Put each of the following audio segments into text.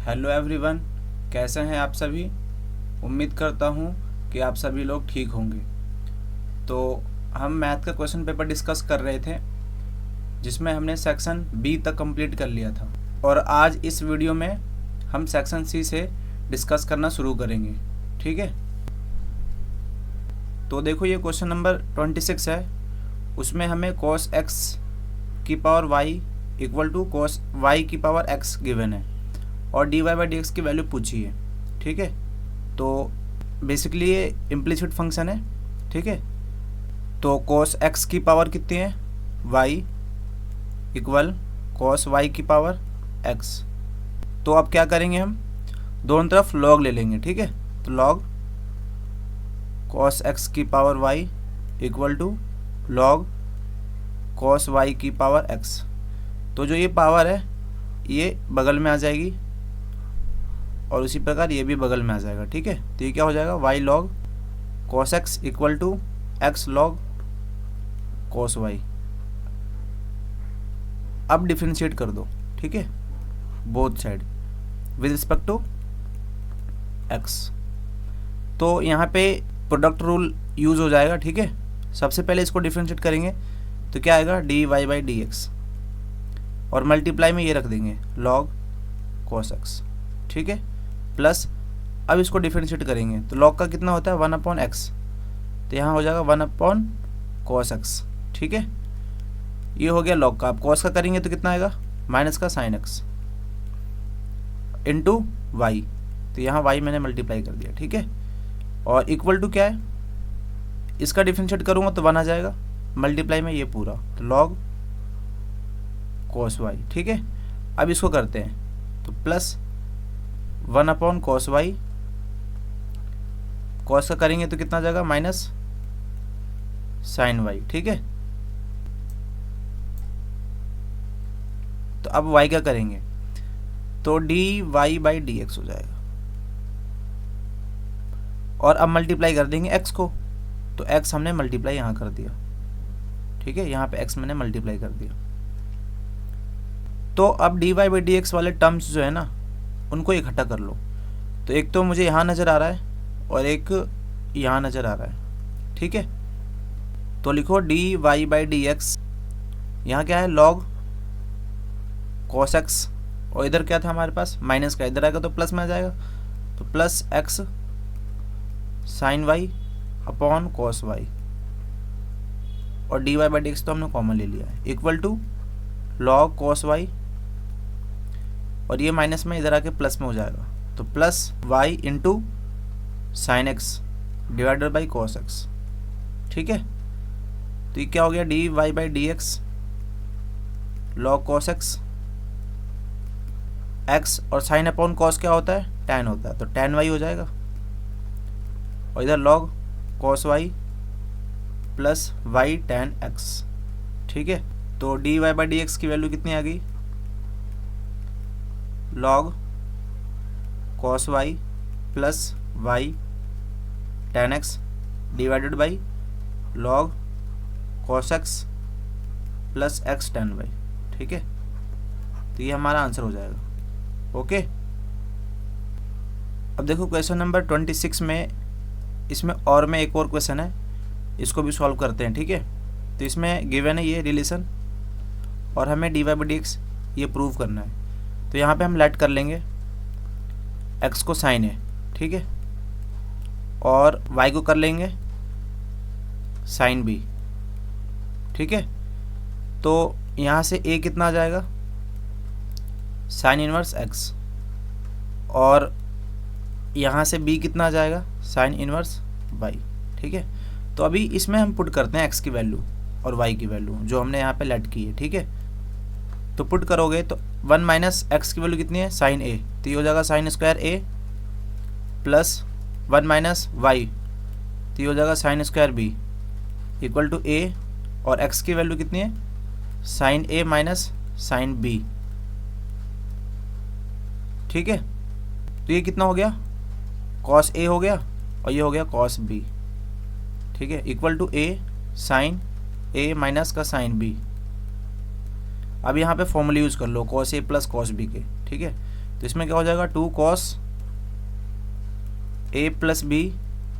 Hello everyone, कैसे हैं आप सभी। उम्मीद करता हूं कि आप सभी लोग ठीक होंगे। तो हम मैथ का क्वेश्चन पेपर डिस्कस कर रहे थे जिसमें हमने सेक्शन बी तक कंप्लीट कर लिया था और आज इस वीडियो में हम सेक्शन सी से डिस्कस करना शुरू करेंगे। ठीक है, तो देखो ये क्वेश्चन नंबर 26 है। उसमें हमें cos x की power y equal to cos y की पावर x गिवन है और dy बाई डी एक्स की वैल्यू पूछी है। ठीक है, तो बेसिकली ये इम्प्लिसिट फंक्शन है। ठीक है, तो cos x की पावर कितनी है, y इक्वल cos y की पावर x। तो अब क्या करेंगे, हम दोनों तरफ log ले लेंगे। ठीक है, तो log cos x की power y equal to log cos y की पावर x। तो जो ये पावर है ये बगल में आ जाएगी और उसी प्रकार ये भी बगल में आ जाएगा। ठीक है, तो ये क्या हो जाएगा, y log cos x equal to x log cos y। अब डिफ्रेंशिएट कर दो। ठीक है, both side with respect to x। तो यहाँ पे प्रोडक्ट रूल यूज हो जाएगा। ठीक है, सबसे पहले इसको डिफ्रेंशिएट करेंगे तो क्या आएगा, dy बाई डी एक्स और मल्टीप्लाई में ये रख देंगे log cos x। ठीक है, प्लस अब इसको डिफरेंशिएट करेंगे तो log का कितना होता है, 1/x। तो यहाँ हो जाएगा 1/cos x। ठीक है, ये हो गया log का। आप cos का करेंगे तो कितना आएगा, माइनस का sin x इंटू वाई। तो यहाँ y मैंने मल्टीप्लाई कर दिया। ठीक है, और इक्वल टू क्या है, इसका डिफरेंशिएट करूँगा तो 1 आ जाएगा, मल्टीप्लाई में ये पूरा, तो log cos y। ठीक है, अब इसको करते हैं तो प्लस 1/cos y, cos का करेंगे तो कितना आ जाएगा, माइनस sin y। ठीक है, तो अब y का करेंगे तो dy बाई डी एक्स हो जाएगा और अब मल्टीप्लाई कर देंगे x को, तो x हमने मल्टीप्लाई यहाँ कर दिया। ठीक है, यहाँ पे x मैंने मल्टीप्लाई कर दिया। तो अब dy बाई डी एक्स वाले टर्म्स जो है ना उनको इकट्ठा कर लो। तो एक तो मुझे यहाँ नज़र आ रहा है और एक यहाँ नज़र आ रहा है। ठीक है, तो लिखो dy बाई डी एक्स, यहाँ क्या है log cos x और इधर क्या था हमारे पास, माइनस का, इधर आएगा तो प्लस में आ जाएगा, तो plus x sin y upon cos y और dy बाई डी एक्स तो हमने कॉमन ले लिया है, equal to log cos y और ये माइनस में इधर आके प्लस में हो जाएगा, तो plus y into sine x divided by cos x। ठीक है, तो ये क्या हो गया, dy by D x log cos x, x और साइन अपॉन cos क्या होता है, tan होता है, तो tan y हो जाएगा और इधर log cos y plus y tan x। ठीक है, तो dy बाई डी एक्स की वैल्यू कितनी आ गई, log cos y plus y tan x divided by log cos x plus x tan y। ठीक है, तो ये हमारा आंसर हो जाएगा। ओके, अब देखो क्वेश्चन नंबर 26 में, इसमें और में एक और क्वेश्चन है, इसको भी सॉल्व करते हैं। ठीक है, तो इसमें गिवन है ये रिलेशन और हमें dy बाई डी एक्स ये प्रूव करना है। तो यहाँ पे हम लेट कर लेंगे x को साइन है। ठीक है, और y को कर लेंगे साइन b। ठीक है, तो यहाँ से a कितना आ जाएगा, साइन इनवर्स x और यहाँ से b कितना आ जाएगा, साइन इनवर्स y। ठीक है, तो अभी इसमें हम पुट करते हैं x की वैल्यू और y की वैल्यू जो हमने यहाँ पे लेट की है। ठीक है, तो पुट करोगे तो 1 माइनस एक्स की वैल्यू कितनी है, साइन ए, तो ये हो जाएगा sine square A plus 1 minus Y, तो ये हो जाएगा sine square B equal to A और एक्स की वैल्यू कितनी है, sine A minus sine B. ठीक है, तो ये कितना हो गया, कॉस ए हो गया और ये हो गया कॉस बी। ठीक है, equal to A sine A minus का साइन बी। अब यहाँ पे फॉर्मूला यूज़ कर लो cos a प्लस cos b के। ठीक है, तो इसमें क्या हो जाएगा 2 cos a plus B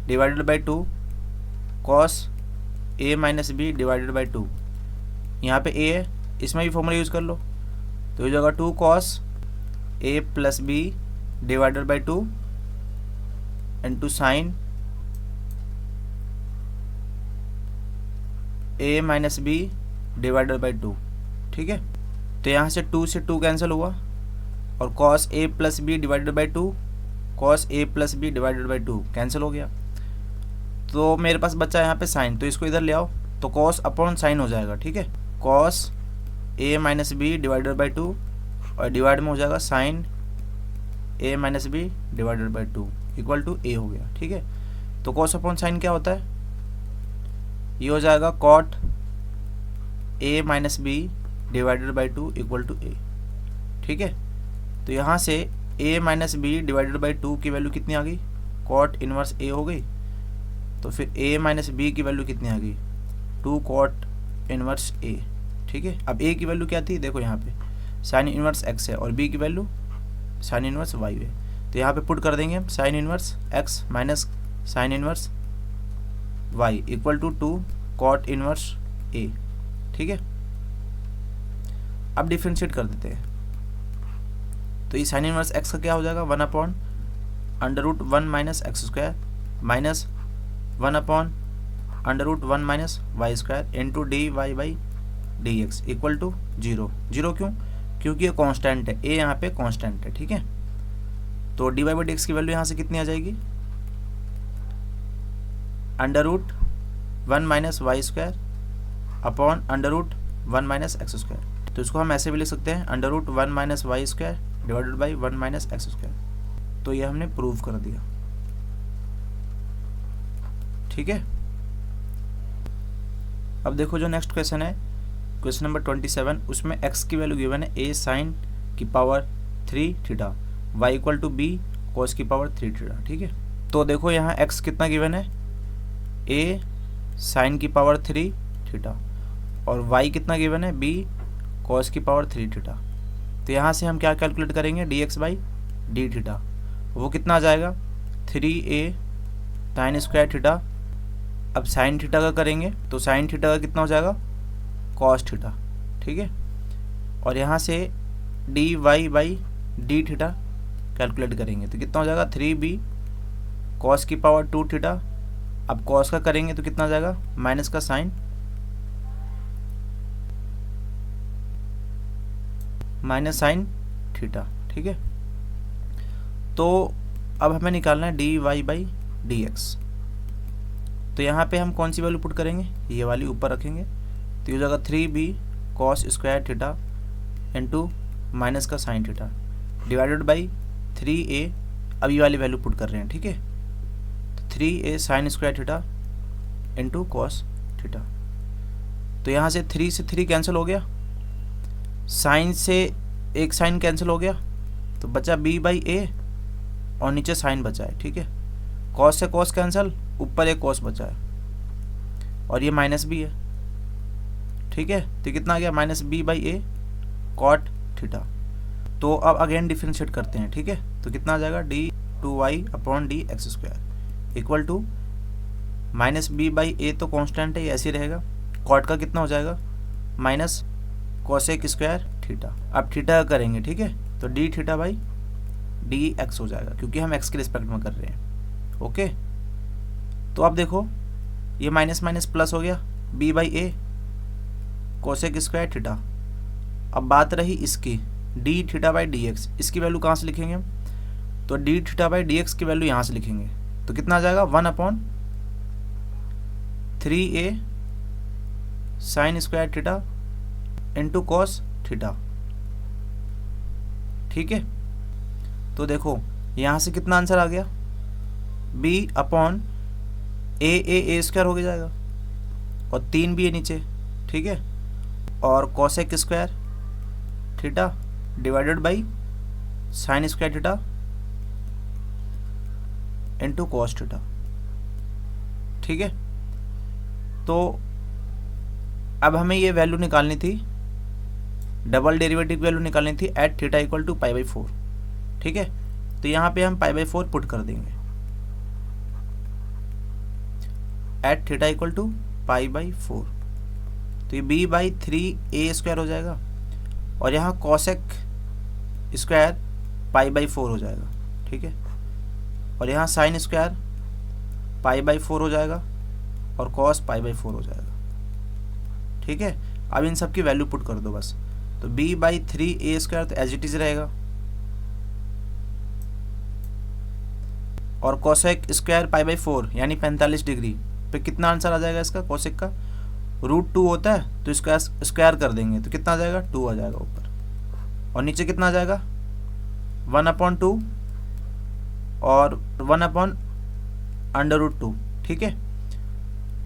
divided by 2 cos a minus B divided by 2। यहाँ पे a है, इसमें भी फॉर्मूला यूज़ कर लो, तो हो जाएगा 2 cos a plus B divided by 2 into sine a minus B divided by 2। ठीक है, तो यहाँ से 2 से 2 कैंसिल हुआ और cos a plus B divided by 2 cos a plus B divided by 2 cancel हो गया। तो मेरे पास बचा यहाँ पे साइन, तो इसको इधर ले आओ, तो cos अपॉन साइन हो जाएगा। ठीक है, cos a minus B divided by 2 और डिवाइड में हो जाएगा sine a minus B divided by 2 equal to a हो गया। ठीक है, तो cos अपॉन साइन क्या होता है, ये हो जाएगा cot a minus B divided by 2 equal to a। ठीक है, तो यहाँ से a minus B divided by 2 की वैल्यू कितनी आ गई, cot इनवर्स a हो गई। तो फिर a माइनस बी की वैल्यू कितनी आ गई, 2 cot इनवर्स a। ठीक है, अब a की वैल्यू क्या थी, देखो यहाँ पे साइन इनवर्स x है और b की वैल्यू साइन इनवर्स y है। तो यहाँ पे पुट कर देंगे हम sine inverse x minus sine inverse y equal to 2 cot inverse a। ठीक है, अब डिफ्रेंशिएट कर देते हैं, तो ये साइन इनवर्स x का क्या हो जाएगा, 1 upon under root 1 minus X square minus 1 upon under root 1 minus Y square into D Y by D X equal to 0। 0 क्यों, क्योंकि ये कांस्टेंट है, a यहाँ पे कांस्टेंट है। ठीक है, तो D Y by D X की वैल्यू यहाँ से कितनी आ जाएगी, under root 1 minus Y square upon under root 1 minus X square. तो इसको हम ऐसे भी लिख सकते हैं, under root 1 minus Y square divided by 1 minus X square. तो ये हमने प्रूव कर दिया। ठीक है, अब देखो जो नेक्स्ट क्वेश्चन है, क्वेश्चन नंबर 27, उसमें x की वैल्यू गिवन है a साइन की power 3 theta y equal to b cos की पावर 3 थीटा। ठीक है, तो देखो यहाँ x कितना गिवन है, a साइन की पावर 3 थीटा और y कितना गिवन है, b cos की पावर 3 थीटा। तो यहाँ से हम क्या कैलकुलेट करेंगे, dx बाई डी थीटा, वो कितना आ जाएगा 3a साइन स्क्वायर थीटा। अब साइन थीटा का करेंगे तो साइन थीटा का कितना हो जाएगा, कॉस थीटा। ठीक है, और यहाँ से D Y by D theta calculate करेंगे तो कितना हो जाएगा 3b कॉस की पावर 2 थीटा। अब कॉस का करेंगे तो कितना आ जाएगा, माइनस का साइन माइनस साइन थीटा। ठीक है, तो अब हमें निकालना है D Y by D X. तो यहाँ पे हम कौन सी वैल्यू पुट करेंगे, ये वाली ऊपर रखेंगे, तो ये हो जाएगा 3b cos square theta into minus का sine theta divided by 3a। अब ये वाली वैल्यू पुट कर रहे हैं। ठीक है, तो 3a sine square theta into cos theta. तो यहाँ से 3 से 3 कैंसिल हो गया, साइन से एक साइन कैंसिल हो गया, तो बचा b बाई ए और नीचे साइन बचा है। ठीक है, कॉस से कॉस कैंसिल, ऊपर एक कॉस बचा है और ये माइनस भी है। ठीक है, तो कितना आ गया, minus b by A cot theta. तो अब अगेन डिफ्रेंशिएट करते हैं। ठीक है, तो कितना आ जाएगा, D 2y upon D X square equal to minus b by A तो कांस्टेंट है, ये ऐसे रहेगा, कॉट का कितना हो जाएगा, माइनस कोसेक स्क्वायर थीटा। अब थीटा करेंगे। ठीक है, तो D theta by D x हो जाएगा, क्योंकि हम एक्स के रिस्पेक्ट में कर रहे हैं। ओके, तो अब देखो ये माइनस माइनस प्लस हो गया, b by A cosec square theta. अब बात रही इसकी D theta by D x, इसकी वैल्यू कहाँ से लिखेंगे हम, तो D theta by D X की वैल्यू यहाँ से लिखेंगे, तो कितना आ जाएगा 1 upon 3a sine square theta into cos theta. ठीक है, तो देखो यहाँ से कितना आंसर आ गया, b अपॉन ए स्क्वायर हो गया जाएगा और 3b है नीचे। ठीक है, और cosec square theta divided by sine square theta into cos theta. ठीक है, तो अब हमें ये वैल्यू निकालनी थी, डबल डेरिवेटिव वैल्यू निकालनी थी at theta equal to pi by 4। ठीक है। तो यहाँ पे हम π/4 पुट कर देंगे एट थीटा इक्वल टू π/4। तो ये b/3a² हो जाएगा और यहाँ कॉसेक स्क्वायर π/4 हो जाएगा, ठीक है। और यहाँ साइन स्क्वायर π/4 हो जाएगा और कॉस π/4 हो जाएगा, ठीक है। अब इन सब की वैल्यू पुट कर दो बस। तो b/3a² तो एज इट इज रहेगा और कोसेक स्क्वायर π/4 यानी 45 डिग्री पे कितना आंसर आ जाएगा इसका कोसेक का, √2 होता है तो इसका स्क्वायर कर देंगे तो कितना आ जाएगा 2 आ जाएगा ऊपर और नीचे कितना आ जाएगा 1/2 और 1/√2, ठीक है।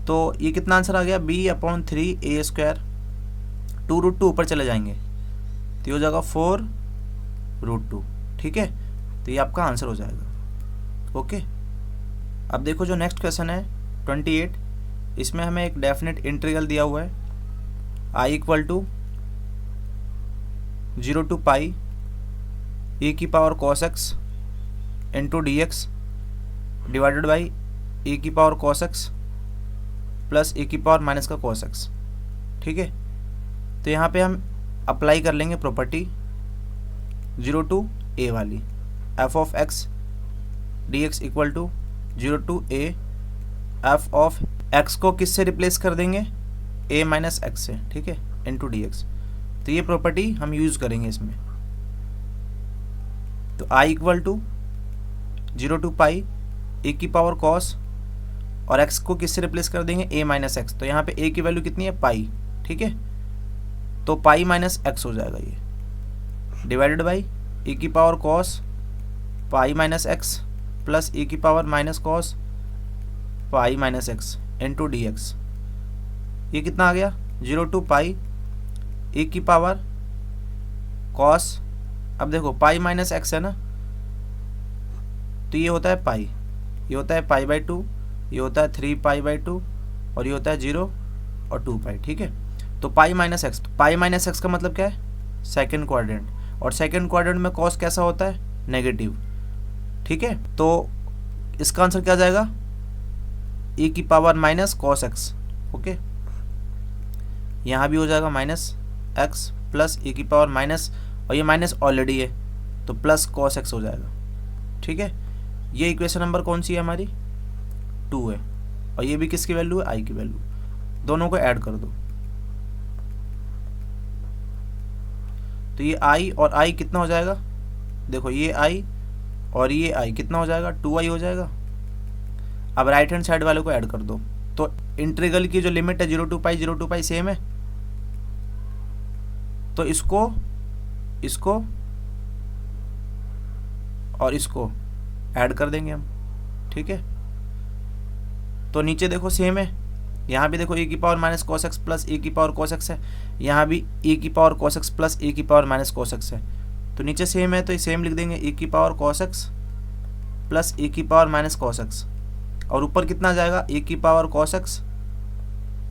तो ये कितना आंसर आ गया b/3a², 2√2 ऊपर चले जाएंगे तो ये हो जाएगा 4√2, ठीक है। तो ये आपका आंसर हो जाएगा, ओके। अब देखो जो नेक्स्ट क्वेश्चन है 28, इसमें हमें एक डेफिनेट इंटीग्रल दिया हुआ है I equal to 0 to π e की power cos x into dx divided by e की power cos x plus e की पावर माइनस का cos x, ठीक है। तो यहाँ पे हम अप्लाई कर लेंगे प्रॉपर्टी 0 to a वाली, f of x dx equal to 0 to a f of x को किससे रिप्लेस कर देंगे a माइनस x से, ठीक है, इंटू dx। तो ये प्रॉपर्टी हम यूज़ करेंगे इसमें। तो I equal to 0 to π e की पावर cos और x को किससे रिप्लेस कर देंगे a माइनस x। तो यहाँ पे a की वैल्यू कितनी है पाई, ठीक है। तो पाई माइनस x हो जाएगा ये डिवाइडेड बाई e की power cos pi minus x plus e की power minus cos pi minus x into dx। ये कितना आ गया 0 to π e की पावर cos, अब देखो पाई माइनस x है ना, तो ये होता है पाई, ये होता है π/2, ये होता है 3π/2 और ये होता है 0 और 2π, ठीक है। तो पाई माइनस एक्स का मतलब क्या है सेकंड क्वाड्रेंट, और सेकंड क्वाड्रेंट में cos कैसा होता है नेगेटिव, ठीक है। तो इसका आंसर क्या जाएगा e की power minus cos x, okay. यहाँ भी हो जाएगा माइनस x प्लस e की पावर माइनस, और ये माइनस ऑलरेडी है तो प्लस cos x हो जाएगा, ठीक है। ये इक्वेशन नंबर कौन सी है हमारी 2 है और ये भी किसकी वैल्यू है i की वैल्यू, दोनों को ऐड कर दो। तो ये i और i कितना हो जाएगा, देखो ये i और ये i कितना हो जाएगा 2i हो जाएगा। अब राइट हैंड साइड वाले को ऐड कर दो। तो इंटीग्रल की जो लिमिट है 0 to π सेम है, तो इसको और इसको ऐड कर देंगे हम, ठीक है। तो नीचे देखो सेम है, यहाँ भी देखो e की power minus cos x plus e की पावर cos x है, यहाँ भी e की power cos x plus e की पावर माइनस cos x है। तो नीचे सेम है तो ये सेम लिख देंगे e की power cos x plus e की पावर माइनस cos x, और ऊपर कितना जाएगा e की power cos x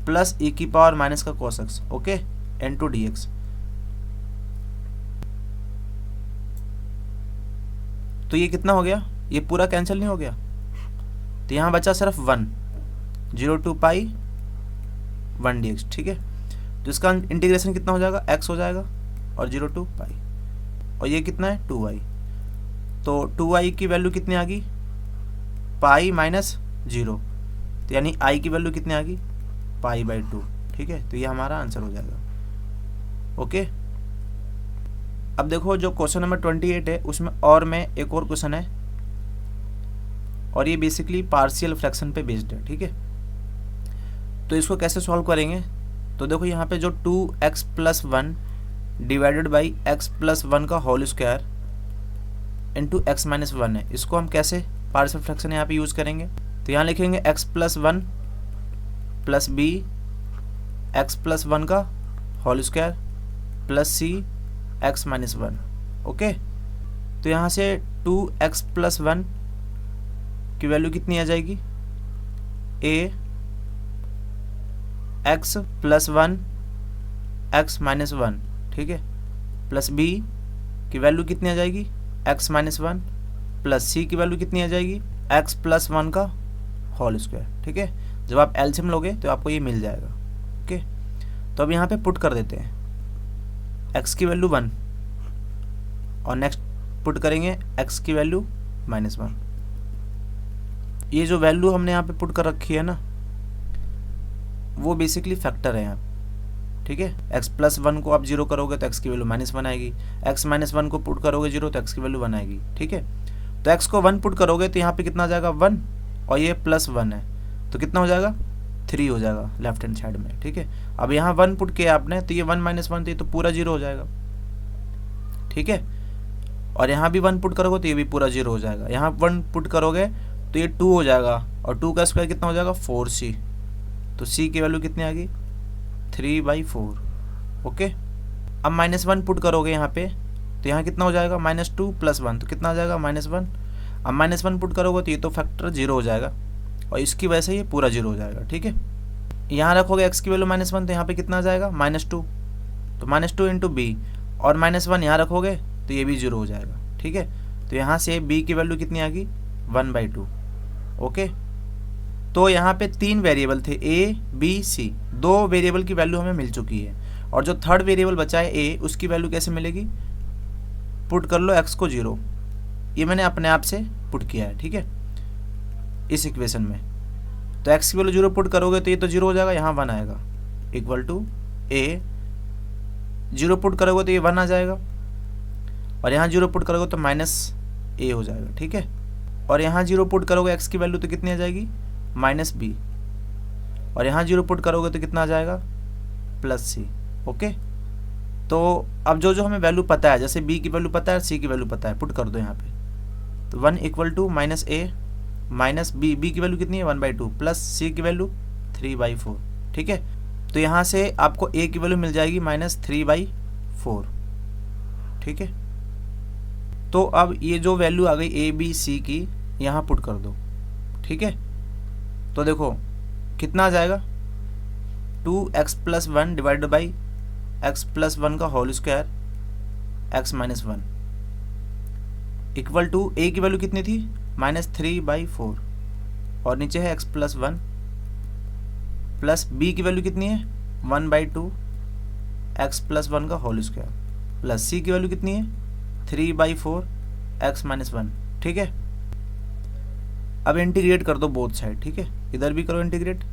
plus e की पावर माइनस का cos x, okay, into dx। तो ये कितना हो गया, ये पूरा कैंसिल नहीं हो गया, तो यहाँ बचा सिर्फ 1, 0 to π 1 dx, ठीक है। तो इसका इंटीग्रेशन कितना हो जाएगा x हो जाएगा और 0 to π, और ये कितना है 2i। तो 2i की वैल्यू कितनी आ गई पाई माइनस 0, तो यानी i की वैल्यू कितनी आ गई π/2, ठीक है। तो ये हमारा आंसर हो जाएगा, ओके। अब देखो जो क्वेश्चन नंबर 28 है उसमें और में एक और क्वेश्चन है और ये बेसिकली पार्शियल फ्रैक्शन पे बेस्ड है, ठीक है। तो इसको कैसे सॉल्व करेंगे, तो देखो यहाँ पे जो 2x + 1 डिवाइडेड बाई x + 1 का होल स्क्वायर इंटू x - 1 है, इसको हम कैसे पार्शियल फ्रैक्शन यहाँ पे यूज़ करेंगे। तो यहाँ लिखेंगे x + 1 प्लस b x + 1 का whole square plus c x - 1, okay. तो यहाँ से 2x + 1 की वैल्यू कितनी आ जाएगी a x + 1 x - 1, ठीक है, प्लस b की वैल्यू कितनी आ जाएगी एक्स माइनस वन प्लस सी की वैल्यू कितनी आ जाएगी, एक्स प्लस वन का होल स्क्वायर। ठीक है, जब आप एलसीएम लोगे तो आपको ये मिल जाएगा। ओके, तो अब यहाँ पे पुट कर देते हैं एक्स की वैल्यू 1 और नेक्स्ट पुट करेंगे एक्स की वैल्यू -1। ये जो वैल्यू हमने यहाँ पे पुट कर रखी है ना, वो बेसिकली फैक्टर है यहाँ। ठीक है, एक्स प्लस 1 को आप 0 करोगे तो एक्स की वैल्यू -1 आएगी, एक्स माइनस 1 को पुट करोगे 0 तो एक्स की वैल्यू 1 आएगी। ठीक है, तो एक्स को 1 पुट करोगे तो यहाँ पे कितना आ जाएगा 1, और ये +1 है तो कितना हो जाएगा 3 हो जाएगा लेफ्ट हैंड साइड में। ठीक है, अब यहाँ 1 पुट किया आपने तो ये 1 - 1 तो ये तो पूरा 0 हो जाएगा। ठीक है, और यहाँ भी 1 पुट करोगे तो ये भी पूरा 0 हो जाएगा। यहाँ 1 पुट करोगे तो ये 2 हो जाएगा, और 2 का स्क्वायर कितना हो जाएगा 4c, तो c की वैल्यू कितनी आ गई 3/4। ओके, अब -1 पुट करोगे यहाँ पे तो यहाँ कितना हो जाएगा -2 + 1 तो कितना आ जाएगा -1। अब -1 पुट करोगे तो ये तो फैक्टर 0 हो जाएगा, और इसकी वजह से ये पूरा 0 हो जाएगा। ठीक है, यहाँ रखोगे x की वैल्यू -1 तो यहाँ पे कितना आ जाएगा -2, तो -2 इंटू बी, और -1 यहाँ रखोगे तो ये भी 0 हो जाएगा। ठीक है, तो यहाँ से b की वैल्यू कितनी आ गई 1/2। ओके, तो यहाँ पे 3 वेरिएबल थे a b c, 2 वेरिएबल की वैल्यू हमें मिल चुकी है, और जो थर्ड वेरिएबल बचा है a, उसकी वैल्यू कैसे मिलेगी, पुट कर लो x को 0, ये मैंने अपने आप से पुट किया है। ठीक है, इस इक्वेशन में तो x की वैल्यू 0 पुट करोगे तो ये तो 0 हो जाएगा, यहाँ 1 आएगा इक्वल टू a, 0 पुट करोगे तो ये 1 आ जाएगा, और यहाँ 0 पुट करोगे तो -a हो जाएगा। ठीक है, और यहाँ 0 पुट करोगे x की वैल्यू तो कितनी आ जाएगी -b, और यहाँ 0 पुट करोगे तो कितना आ जाएगा +c। ओके, तो अब जो जो हमें वैल्यू पता है, जैसे b की वैल्यू पता है, c की वैल्यू पता है, पुट कर दो यहाँ पे, तो 1 equal to -a minus b की वैल्यू कितनी है 1/2 प्लस c की वैल्यू 3/4। ठीक है, तो यहाँ से आपको a की वैल्यू मिल जाएगी -3/4। ठीक है, तो अब ये जो वैल्यू आ गई a b c की, यहाँ पुट कर दो। ठीक है, तो देखो कितना आ जाएगा 2x + 1 डिवाइडेड बाई x + 1 का whole square x - 1 equal to a की वैल्यू कितनी थी -3/4, और नीचे है x + 1 प्लस b की वैल्यू कितनी है 1/2 x + 1 का होल स्क्वायर, प्लस c की वैल्यू कितनी है 3/4 x - 1। ठीक है, अब इंटीग्रेट कर दो बोथ साइड। ठीक है, इधर भी करो इंटीग्रेट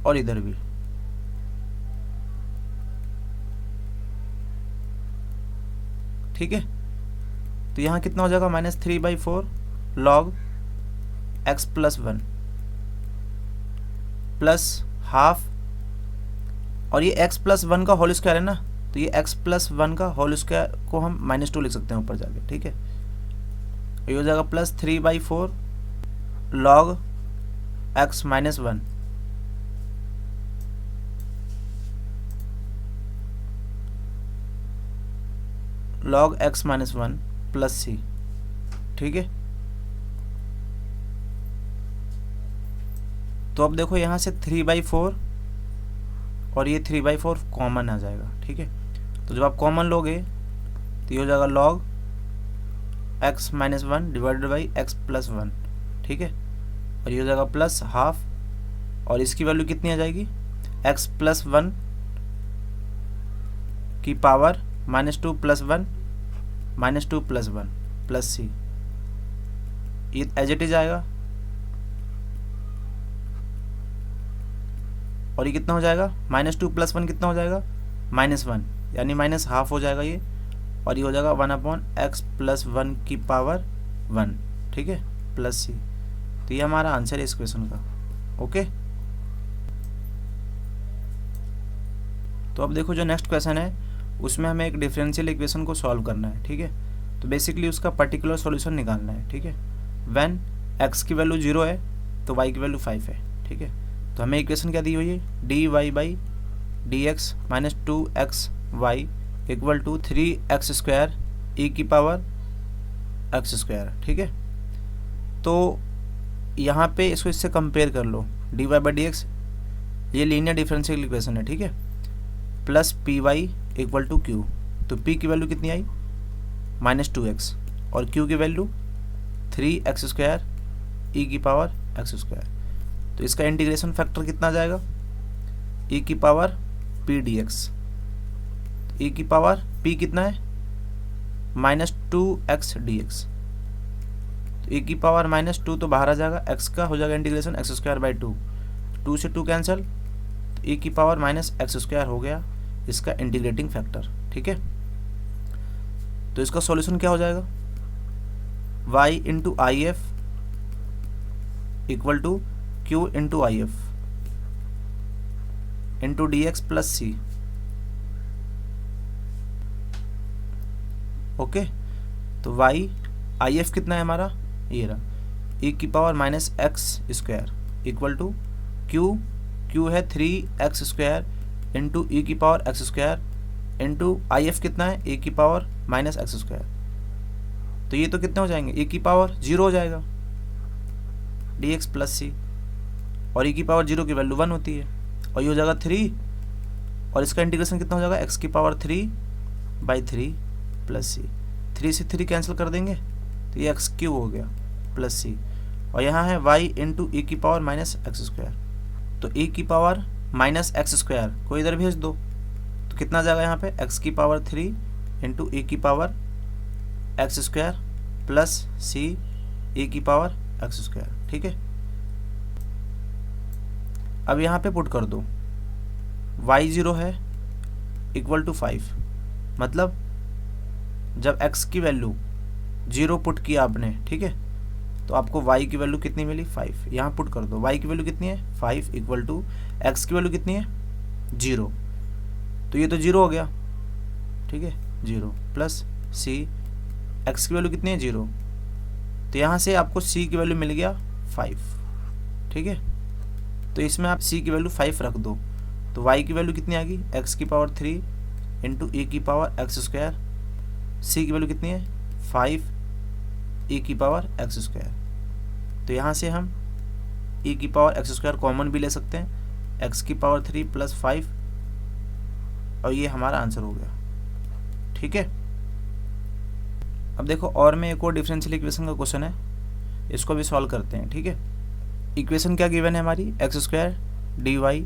और इधर भी। ठीक है, तो यहाँ कितना हो जाएगा -3/4 log x + 1 प्लस हाफ, और ये x + 1 का होल स्क्वायर है ना, तो ये x + 1 का होल स्क्वायर को हम -2 लिख सकते हैं ऊपर जाके। ठीक है, ये हो जाएगा +3/4 log x - 1 log x - 1 plus c। ठीक है, तो अब देखो यहाँ से 3/4 और ये 3/4 कॉमन आ जाएगा। ठीक है, तो जब आप कॉमन लोगे तो ये हो जाएगा log x - 1 divided by x + 1। ठीक है, और ये हो जाएगा प्लस हाफ, और इसकी वैल्यू कितनी आ जाएगी x + 1 की पावर -2 + 1 -2 + 1 प्लस c, ये एज इट इज आएगा, और ये कितना हो जाएगा -2 + 1 कितना हो जाएगा -1, यानी -½ हो जाएगा ये, और ये हो जाएगा 1/x + 1 की पावर 1। ठीक है, प्लस c, तो ये हमारा आंसर है इस क्वेश्चन का। ओके, तो अब देखो जो नेक्स्ट क्वेश्चन है उसमें हमें एक डिफरेंशियल इक्वेशन को सॉल्व करना है। ठीक है, तो बेसिकली उसका पर्टिकुलर सॉल्यूशन निकालना है। ठीक है, व्हेन x की वैल्यू 0 है तो y की वैल्यू 5 है। ठीक है, तो हमें इक्वेशन क्या दी हुई है dy/dx - 2xy = 3x² e की पावर x²। ठीक है, तो यहाँ पे इसको इससे कंपेयर कर लो, dy/dx ये लीनियर डिफरेंशियल इक्वेशन है। ठीक है, प्लस py = q, तो p की वैल्यू कितनी आई माइनस 2x और q की वैल्यू 3x² e की पावर x²। तो इसका इंटीग्रेशन फैक्टर कितना आ जाएगा, e की पावर p dx। e की पावर p कितना है, -2x dx। तो e की पावर -2 तो बाहर आ जाएगा, x का हो जाएगा इंटीग्रेशन x²/2, 2 से 2 कैंसिल, तो e की पावर -x² हो गया इसका इंटीग्रेटिंग फैक्टर। ठीक है, तो इसका सॉल्यूशन क्या हो जाएगा, y into I F equal to q into I F into D X plus C. Okay, तो y आई एफ कितना है हमारा, ये रहा, e की power -x² equal to q है 3x² इंटू e की power x² into I F कितना है, e की पावर -x²। तो ये तो कितने हो जाएंगे, e की पावर 0 हो जाएगा dx प्लस सी, और e की पावर 0 की वैल्यू 1 होती है, और ये हो जाएगा 3, और इसका इंटीग्रेशन कितना हो जाएगा, x की पावर 3/3 प्लस सी। 3 से 3 कैंसिल कर देंगे तो ये x³ हो गया प्लस सी, और यहाँ है y इंटू ई की पावर -x²। तो e की पावर -x² को इधर भेज दो तो कितना आ जाएगा यहाँ पे, x की पावर 3 इंटू ई की पावर x² प्लस सी e की पावर x²। ठीक है, अब यहाँ पे पुट कर दो, y 0 है इक्वल टू 5, मतलब जब x की वैल्यू 0 पुट किया आपने, ठीक है, तो आपको y की वैल्यू कितनी मिली, 5। यहाँ पुट कर दो, y की वैल्यू कितनी है, 5 इक्वल टू x की वैल्यू कितनी है, 0, तो ये तो 0 हो गया। ठीक है, 0 प्लस c, x की वैल्यू कितनी है, 0, तो यहाँ से आपको c की वैल्यू मिल गया 5। ठीक है, तो इसमें आप c की वैल्यू 5 रख दो, तो y की वैल्यू कितनी आ गई, x की पावर 3 इंटू e की पावर x², c की वैल्यू कितनी है 5 e की पावर x²। तो यहाँ से हम e की पावर x² कॉमन भी ले सकते हैं, x की पावर 3 प्लस 5, और ये हमारा आंसर हो गया। ठीक है, अब देखो और में एक और डिफरेंशियल इक्वेशन का क्वेश्चन है, इसको भी सॉल्व करते हैं। ठीक है, इक्वेशन क्या गिवन है हमारी, x² dy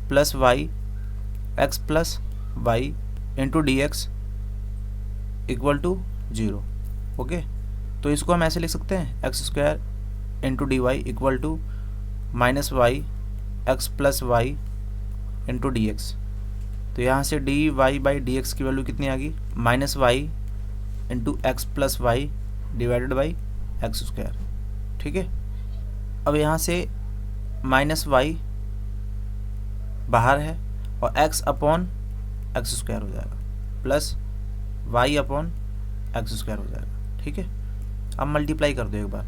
plus Y x plus Y into D X equal to 0। Okay, तो इसको हम ऐसे लिख सकते हैं, x² into D Y equal to -y x plus Y into D X. तो यहाँ से dy बाई डी एक्स की वैल्यू कितनी आ गई, -y into X plus Y divided by x²। ठीक है, अब यहाँ से -y बाहर है और x अपॉन x² हो जाएगा प्लस y अपॉन x² हो जाएगा। ठीक है, अब मल्टीप्लाई कर दो एक बार,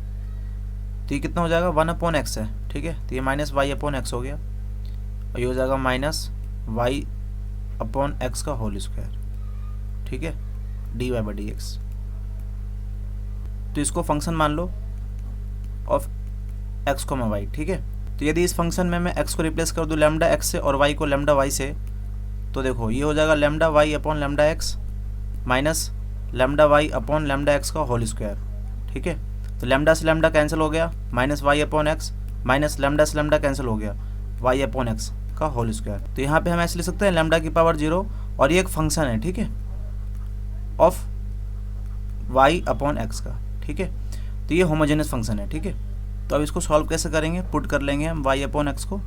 तो ये कितना हो जाएगा, 1/x है। ठीक है, तो ये -y अपॉन x हो गया, और ये हो जाएगा -y अपॉन x का होल स्क्वायर। ठीक है, dy/dx। तो इसको फंक्शन मान लो ऑफ x, y। ठीक है, तो यदि इस फंक्शन में मैं x को रिप्लेस कर दूँ लैम्डा x से और y को लैम्डा y से, तो देखो ये हो जाएगा lambda y upon lambda x minus lambda y upon lambda x का होल स्क्वायर। ठीक है, तो लैम्डा से लैम्डा कैंसिल हो गया, -y upon x minus lambda से लैम्डा कैंसिल हो गया, y अपॉन x का होल स्क्वायर। तो यहाँ पे हम ऐसे लिख सकते हैं लैम्डा की पावर 0, और ये एक फंक्शन है, ठीक है, ऑफ y अपॉन x का। ठीक है, तो ये होमोजेनियस फंक्शन है। ठीक है, तो अब इसको सॉल्व कैसे करेंगे, पुट कर लेंगे हम y अपॉन x को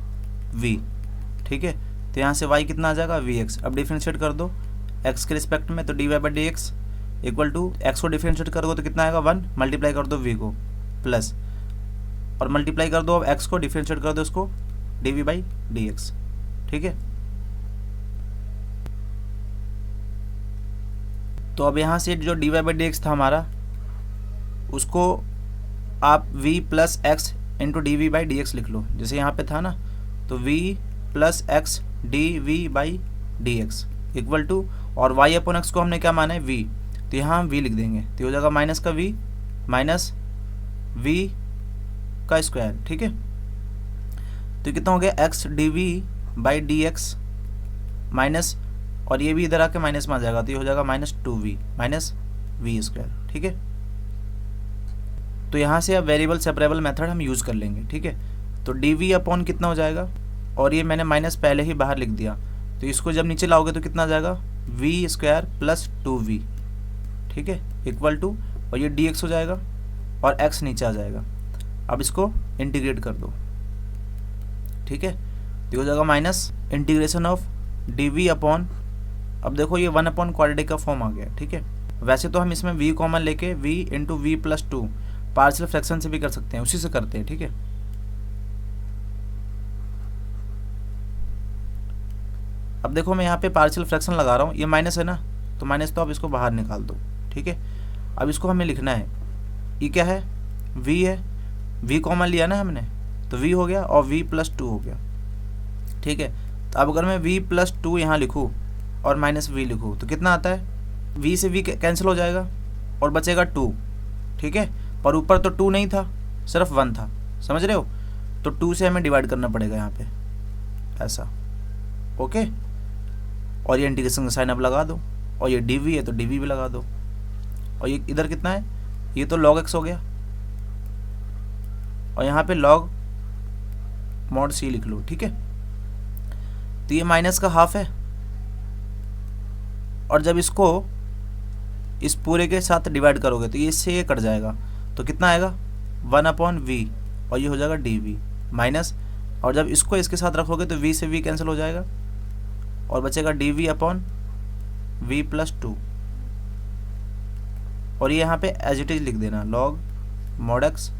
v। ठीक है, तो यहाँ से y कितना आ जाएगा, vx। अब डिफ्रेंशिएट कर दो x के रिस्पेक्ट में, तो dy/dx इक्वल टू x को डिफ्रेंशिएट करोगे तो कितना आएगा 1, मल्टीप्लाई कर दो v को प्लस, और मल्टीप्लाई कर दो अब x को, डिफ्रेंशिएट कर दो इसको dv/dx। ठीक है, तो अब यहाँ से जो dy/dx था हमारा, उसको आप v plus x into dv/dx लिख लो, जैसे यहाँ पे था ना, तो v plus X dv/dx equal to, और y अपॉन एक्स को हमने क्या माना है, v, तो यहाँ हम v लिख देंगे, तो हो जाएगा माइनस का v माइनस v का स्क्वायर। ठीक है, तो कितना हो गया, x dv/dx माइनस, और ये भी इधर आके माइनस में आ जाएगा, तो ये हो जाएगा -2v माइनस वी स्क्वायर, ठीक है। तो यहाँ से अब वेरिएबल सेपरेबल मेथड हम यूज़ कर लेंगे, ठीक है। तो डी वी अपॉन कितना हो जाएगा, और ये मैंने माइनस पहले ही बाहर लिख दिया, तो इसको जब नीचे लाओगे तो कितना आ जाएगा, वी स्क्वायर प्लस 2v, ठीक है, इक्वल टू, और ये डी एक्स हो जाएगा और x नीचे आ जाएगा। अब इसको इंटीग्रेट कर दो, ठीक है, तो हो जाएगा minus integration of D V upon, अब देखो ये 1 अपॉन क्वाड्रेटिक का फॉर्म आ गया, ठीक है। वैसे तो हम इसमें v कॉमन लेके v into V plus 2 partial fraction से भी कर सकते हैं, उसी से करते हैं, ठीक है। अब देखो मैं यहाँ पे पार्शियल फ्रैक्शन लगा रहा हूँ, ये माइनस है ना, तो माइनस, तो अब इसको बाहर निकाल दो, ठीक है। अब इसको हमें लिखना है, ये क्या है, v है, v कॉमन लिया ना हमने, तो v हो गया और v प्लस 2 हो गया, ठीक है। तो अब अगर मैं v प्लस 2 यहाँ लिखूँ और माइनस v लिखूँ तो कितना आता है, v से v कैंसिल हो जाएगा और बचेगा 2, ठीक है। पर ऊपर तो 2 नहीं था, सिर्फ 1 था, समझ रहे हो, तो 2 से हमें डिवाइड करना पड़ेगा यहाँ पे, ऐसा, ओके। और ये इंटीग्रेशन का साइन अब लगा दो, और ये डी वी है तो डी वी भी लगा दो, और ये इधर कितना है, ये तो log x हो गया, और यहाँ पे log mod c लिख लो, ठीक है। तो ये माइनस का हाफ है, और जब इसको इस पूरे के साथ डिवाइड करोगे तो ये इससे ये कट जाएगा, तो कितना आएगा, 1 अपॉन वी, और ये हो जाएगा डी वी माइनस, और जब इसको इसके साथ रखोगे तो v से v कैंसिल हो जाएगा और बचेगा D V upon V plus 2, और ये यहाँ पे एज इट इज लिख देना log mod x,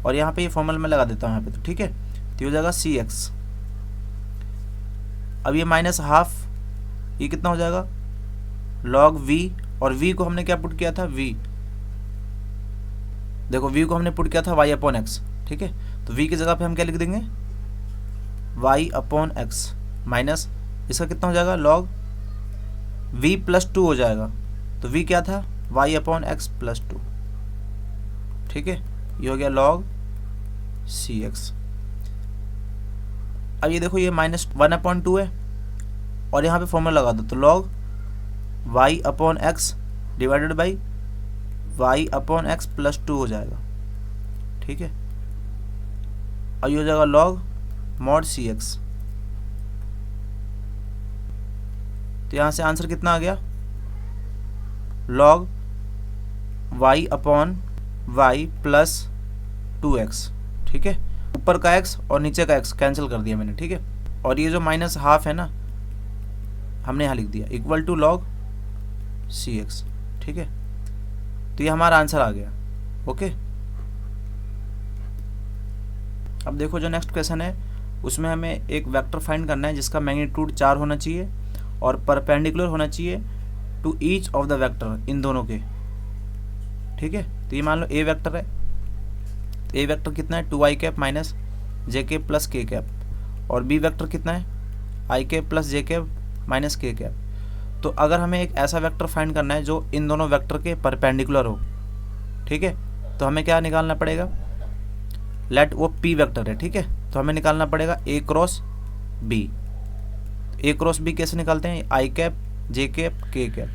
और यहाँ पे ये फॉर्मूला में लगा देता हूँ यहाँ पे, तो ठीक है। तो हो जाएगा सी एक्स, अब ये माइनस हाफ, ये कितना हो जाएगा, log v, और v को हमने क्या पुट किया था, v, देखो v को हमने पुट किया था y अपॉन एक्स, ठीक है। तो v की जगह पे हम क्या लिख देंगे, y अपॉन एक्स माइनस, इसका कितना हो जाएगा, log v प्लस 2 हो जाएगा, तो v क्या था, y अपॉन एक्स प्लस 2, ठीक है। ये हो गया log सी एक्स। अब ये देखो ये माइनस 1 अपॉन 2 है, और यहाँ पे फॉर्मूला लगा दो, तो log y upon x divided by y upon x plus 2 हो जाएगा, ठीक है। और ये हो जाएगा log mod सी एक्स। तो यहाँ से आंसर कितना आ गया, log y upon y plus 2x, ठीक है। ऊपर का x और नीचे का x कैंसिल कर दिया मैंने, ठीक है। और ये जो माइनस हाफ है ना, हमने यहाँ लिख दिया, equal to log C X, ठीक है। तो ये हमारा आंसर आ गया, ओके। अब देखो जो नेक्स्ट क्वेश्चन है, उसमें हमें एक वेक्टर फाइंड करना है जिसका मैग्नीट्यूड 4 होना चाहिए और परपेंडिकुलर होना चाहिए to each of the vector, इन दोनों के, ठीक है। तो ये मान लो ए वेक्टर है, ए वेक्टर कितना है, 2i कैप माइनस जे कैप प्लस के कैप, और बी वेक्टर कितना है, आई कैप प्लस जे कैप माइनस के कैप। तो अगर हमें एक ऐसा वेक्टर फाइंड करना है जो इन दोनों वेक्टर के परपेंडिकुलर हो, ठीक है, तो हमें क्या निकालना पड़ेगा, लेट वो पी वेक्टर है, ठीक है। तो हमें निकालना पड़ेगा ए क्रॉस बी। ए क्रॉस बी कैसे निकालते हैं, आई कैप जे कैप के कैप,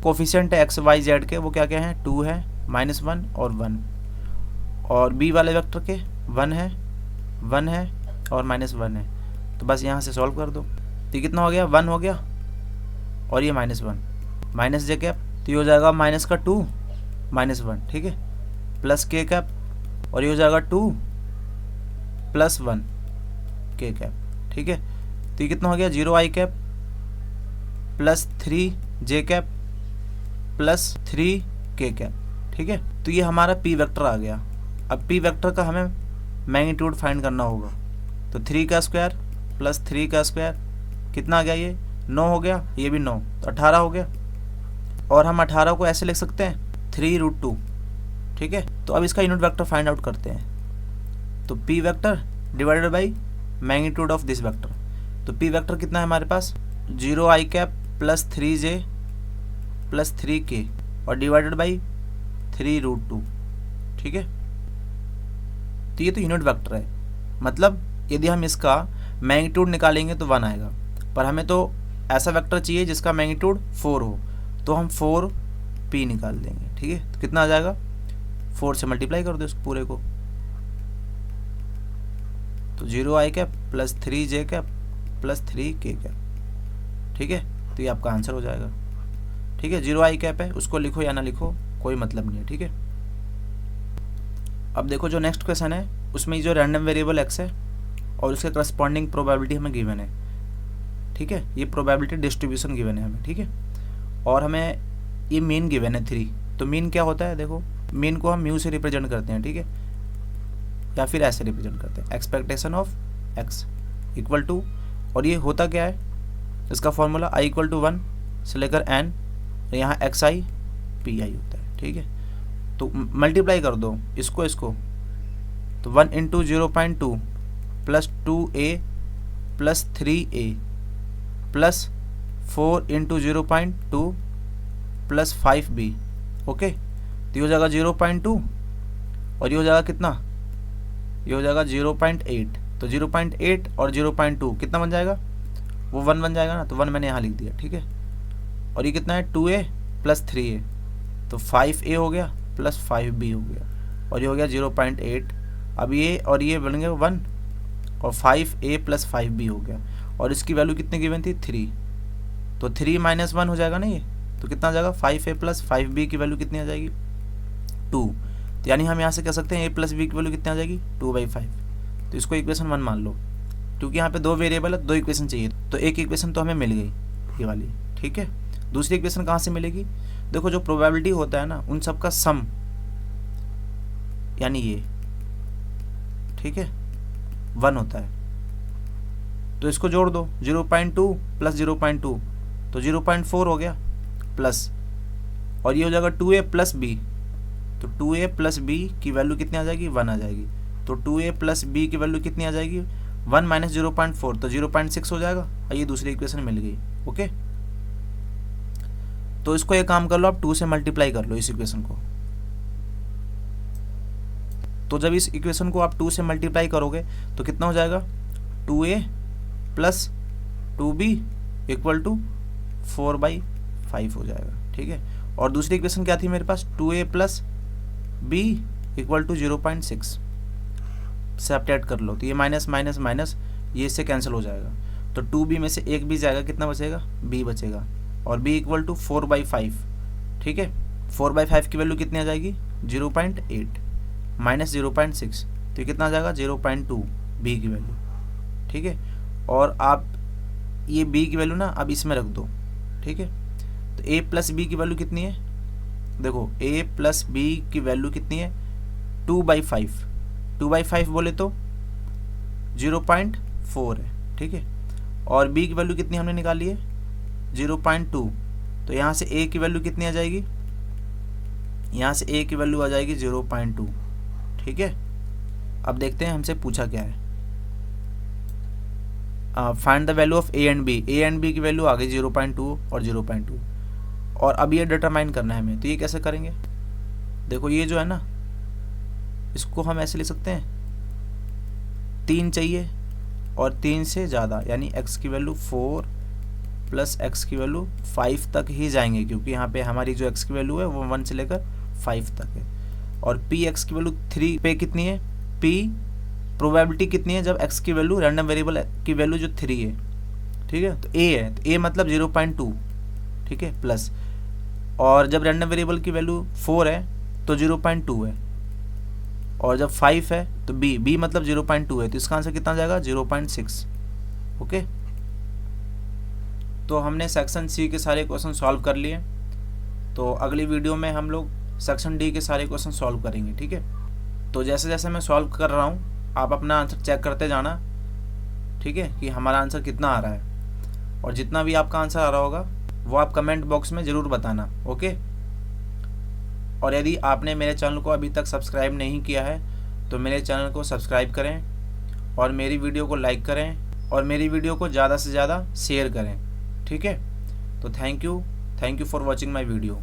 कोफिशिएंट है एक्स वाई जेड के, वो क्या क्या हैं, 2 है, -1 और 1, और बी वाले वेक्टर के 1 है, 1 है और -1 है। तो बस यहाँ से सॉल्व कर दो, तो कितना हो गया, 1 हो गया, और ये -1 माइनस जे कैप, तो ये हो जाएगा माइनस का 2 -1, ठीक है, प्लस के कैप, और ये हो जाएगा 2 + 1 के कैप, ठीक है। तो ये कितना हो गया, 0 I cap plus 3 J cap plus 3 के कैप, ठीक है। तो ये हमारा पी वेक्टर आ गया। अब पी वेक्टर का हमें मैग्नीट्यूड फाइंड करना होगा, तो 3 का स्क्वायर प्लस 3 का स्क्वायर कितना आ गया, ये 9 हो गया, ये भी 9, तो 18 हो गया। और हम 18 को ऐसे लिख सकते हैं 3√2, ठीक है। तो अब इसका यूनिट वेक्टर फाइंड आउट करते हैं, तो P vector divided by magnitude of this vector. तो पी वेक्टर कितना है हमारे पास, 0 I cap plus 3j plus 3k और डिवाइडेड बाई 3√2, ठीक है। तो ये तो यूनिट वेक्टर है, मतलब यदि हम इसका मैग्नीट्यूड निकालेंगे तो 1 आएगा, पर हमें तो ऐसा वेक्टर चाहिए जिसका मैग्नीट्यूड 4 हो, तो हम 4 p निकाल देंगे, ठीक है। तो कितना आ जाएगा, 4 से मल्टीप्लाई कर दो इस पूरे को, तो 0i cap plus 3j cap plus 3k cap, ठीक है। तो ये आपका आंसर हो जाएगा, ठीक है। 0i कैप है, उसको लिखो या ना लिखो कोई मतलब नहीं है, ठीक है। अब देखो जो नेक्स्ट क्वेश्चन है उसमें जो रैंडम वेरिएबल x है और उसके करस्पॉन्डिंग प्रोबेबिलिटी हमें गिवन है, ठीक है। ये प्रोबेबिलिटी डिस्ट्रीब्यूशन गिवन है हमें, ठीक है। और हमें ये मीन गिवन है 3। तो मीन क्या होता है, देखो मीन को हम म्यू से रिप्रेजेंट करते हैं, ठीक है, या फिर ऐसे रिप्रेजेंट करते हैं, expectation of x equal to, और ये होता क्या है, इसका फॉर्मूला i इक्वल टू 1 से लेकर n, यहाँ xi pi होता है, ठीक है। तो मल्टीप्लाई कर दो इसको, तो 1 into 0.2 plus 2a plus 3a plus 4 into 0.2 plus 5b, okay. तो ये हो जाएगा 0.2 और ये हो जाएगा कितना, ये हो जाएगा 0.8। तो 0.8 और 0.2 कितना बन जाएगा, वो 1 बन जाएगा ना, तो 1 मैंने यहाँ लिख दिया, ठीक है। और ये कितना है 2a प्लस 3a, तो 5a हो गया प्लस 5b हो गया, और ये हो गया 0.8। अब ये और ये बन गया 1 और 5a प्लस 5b हो गया, और इसकी वैल्यू कितनी गिवन थी 3, तो 3 माइनस 1 हो जाएगा ना ये, तो कितना आ जाएगा 5a प्लस 5b की वैल्यू कितनी आ जाएगी 2। तो यानी हम यहाँ से कह सकते हैं a प्लस b की वैल्यू कितनी आ जाएगी 2/5। तो इसको इक्वेशन 1 मान लो, क्योंकि यहाँ पे 2 वेरिएबल है, 2 इक्वेशन चाहिए, तो एक इक्वेशन तो हमें मिल गई ये वाली, ठीक है। दूसरी इक्वेशन कहाँ से मिलेगी, देखो जो प्रोबेबिलिटी होता है ना उन सब का सम, यानी ये, ठीक है, 1 होता है। तो इसको जोड़ दो, 0.2 प्लस 0.2 तो 0.4 हो गया प्लस, और ये हो जाएगा 2a प्लस b, तो 2a प्लस b की वैल्यू कितनी आ जाएगी 1 आ जाएगी। तो 2a प्लस b की वैल्यू कितनी आ जाएगी 1 माइनस 0.4, तो 0.6 हो जाएगा, और ये दूसरी इक्वेशन मिल गई, ओके। तो इसको एक काम कर लो, आप 2 से मल्टीप्लाई कर लो इस इक्वेशन को। तो जब इस इक्वेशन को आप 2 से मल्टीप्लाई करोगे तो कितना हो जाएगा 2a plus 2b equal to 4/5 हो जाएगा, ठीक है। और दूसरी इक्वेशन क्या थी मेरे पास, 2a प्लस b इक्वल टू 0.6 से अपडेट कर लो, तो ये माइनस माइनस माइनस ये इससे कैंसिल हो जाएगा, तो 2b में से एक b जाएगा, कितना बचेगा b बचेगा, और b इक्वल टू 4/5, ठीक है। 4/5 की वैल्यू कितनी आ जाएगी 0.8 माइनस 0.6, तो ये कितना आ जाएगा 0.2 b की वैल्यू, ठीक है। और आप ये b की वैल्यू ना अब इसमें रख दो, ठीक है। तो a प्लस b की वैल्यू कितनी है, देखो a प्लस b की वैल्यू कितनी है 2/5, 2/5 बोले तो 0.4 है, ठीक है। और b की वैल्यू कितनी हमने निकाली है 0.2, तो यहाँ से a की वैल्यू कितनी आ जाएगी, यहाँ से a की वैल्यू आ जाएगी 0.2, ठीक है। अब देखते हैं हमसे पूछा क्या है, find the value of a and b की वैल्यू आ गई 0.2 और 0.2, और अब ये डिटरमाइन करना है हमें। तो ये कैसे करेंगे, देखो ये जो है ना इसको हम ऐसे लिख सकते हैं, 3 चाहिए और 3 से ज़्यादा, यानी x की वैल्यू 4 प्लस x की वैल्यू 5 तक ही जाएंगे, क्योंकि यहाँ पे हमारी जो x की वैल्यू है वो 1 से लेकर 5 तक है। और px की वैल्यू 3 पे कितनी है, p प्रोबेबिलिटी कितनी है जब x की वैल्यू रैंडम वेरिएबल की वैल्यू जो 3 है, ठीक है। तो a है, तो a मतलब 0.2, ठीक है, प्लस, और जब रैंडम वेरिएबल की वैल्यू 4 है तो 0.2 है, और जब 5 है तो b मतलब 0.2 है, तो इसका आंसर कितना जाएगा 0.6, ओके। तो हमने सेक्शन सी के सारे क्वेश्चन सॉल्व कर लिए, तो अगली वीडियो में हम लोग सेक्शन डी के सारे क्वेश्चन सॉल्व करेंगे, ठीक है। तो जैसे जैसे मैं सॉल्व कर रहा हूँ आप अपना आंसर चेक करते जाना, ठीक है, कि हमारा आंसर कितना आ रहा है, और जितना भी आपका आंसर आ रहा होगा वो आप कमेंट बॉक्स में ज़रूर बताना, ओके। और यदि आपने मेरे चैनल को अभी तक सब्सक्राइब नहीं किया है तो मेरे चैनल को सब्सक्राइब करें और मेरी वीडियो को लाइक करें और मेरी वीडियो को ज़्यादा से ज़्यादा शेयर करें, ठीक है। तो thank you for watching my video.